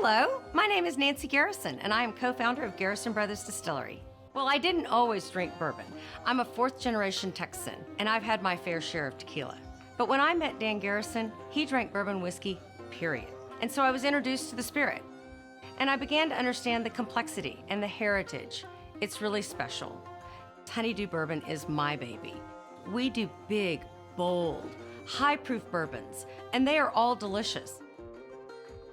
Hello, my name is Nancy Garrison, and I am co-founder of Garrison Brothers Distillery. Well, I didn't always drink bourbon. I'm a fourth-generation Texan, and I've had my fair share of tequila. But when I met Dan Garrison, he drank bourbon whiskey, period. And so I was introduced to the spirit. And I began to understand the complexity and the heritage. It's really special. HoneyDew Bourbon is my baby. We do big, bold, high-proof bourbons, and they are all delicious.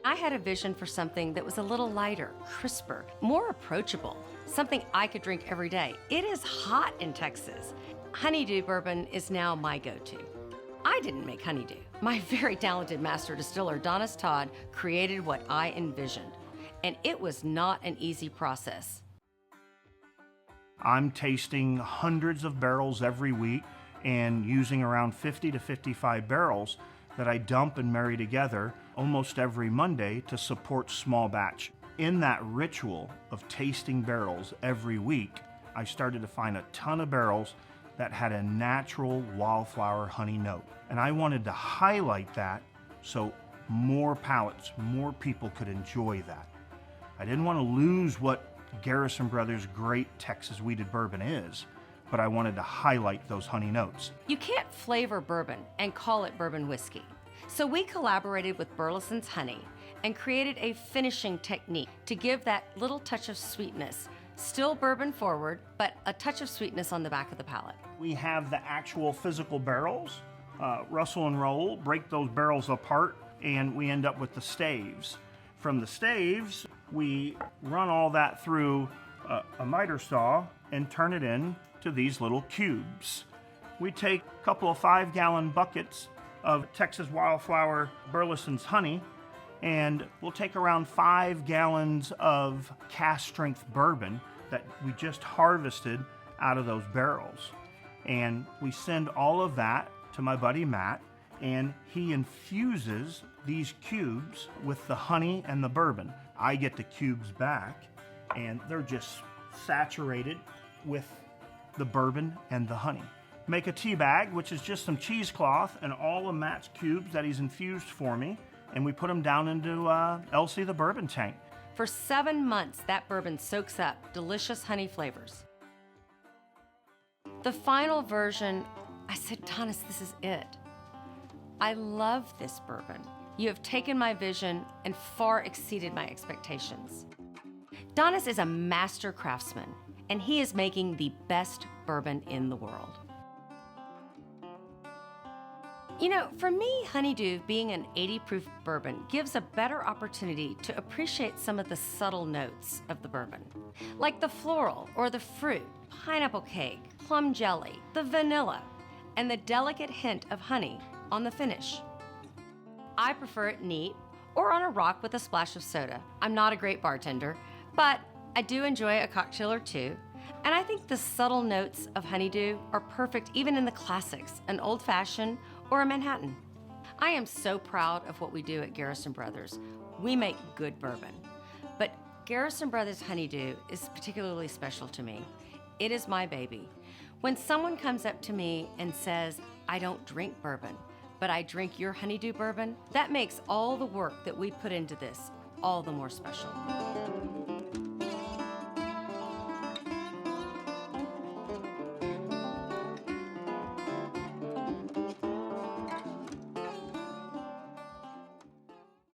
I had a vision for something that was a little lighter, crisper, more approachable, something I could drink every day. It is hot in Texas. HoneyDew Bourbon is now my go-to. I didn't make HoneyDew. My very talented Master Distiller, Donnis Todd, created what I envisioned, and it was not an easy process. I'm tasting hundreds of barrels every week and using around 50 to 55 barrels that I dump and marry together almost every Monday to support small batch. In that ritual of tasting barrels every week, I started to find a ton of barrels that had a natural wildflower honey note. And I wanted to highlight that so more palates, more people could enjoy that. I didn't want to lose what Garrison Brothers' great Texas wheated bourbon is, but I wanted to highlight those honey notes. You can't flavor bourbon and call it bourbon whiskey. So we collaborated with Burleson's honey and created a finishing technique to give that little touch of sweetness. Still bourbon forward, but a touch of sweetness on the back of the palate. We have the actual physical barrels, rustle and roll, break those barrels apart, and we end up with the staves. From the staves, we run all that through a miter saw and turn it into these little cubes. We take a couple of 5-gallon buckets of Texas Wildflower Burleson's honey, and we'll take around 5 gallons of cask strength bourbon that we just harvested out of those barrels. And we send all of that to my buddy Matt, and he infuses these cubes with the honey and the bourbon. I get the cubes back, and they're just saturated with the bourbon and the honey. Make a tea bag, which is just some cheesecloth and all of Matt's cubes that he's infused for me, and we put them down into Elsie the bourbon tank. For 7 months, that bourbon soaks up delicious honey flavors. The final version, I said, Donnis, this is it. I love this bourbon. You have taken my vision and far exceeded my expectations. Donnis is a master craftsman, and he is making the best bourbon in the world. You know, for me, HoneyDew, being an 80-proof bourbon, gives a better opportunity to appreciate some of the subtle notes of the bourbon, like the floral or the fruit, pineapple cake, plum jelly, the vanilla, and the delicate hint of honey on the finish. I prefer it neat or on a rock with a splash of soda. I'm not a great bartender, but I do enjoy a cocktail or two, and I think the subtle notes of HoneyDew are perfect even in the classics, an old-fashioned or a Manhattan. I am so proud of what we do at Garrison Brothers. We make good bourbon, but Garrison Brothers HoneyDew is particularly special to me. It is my baby. When someone comes up to me and says, I don't drink bourbon, but I drink your HoneyDew bourbon, that makes all the work that we put into this all the more special.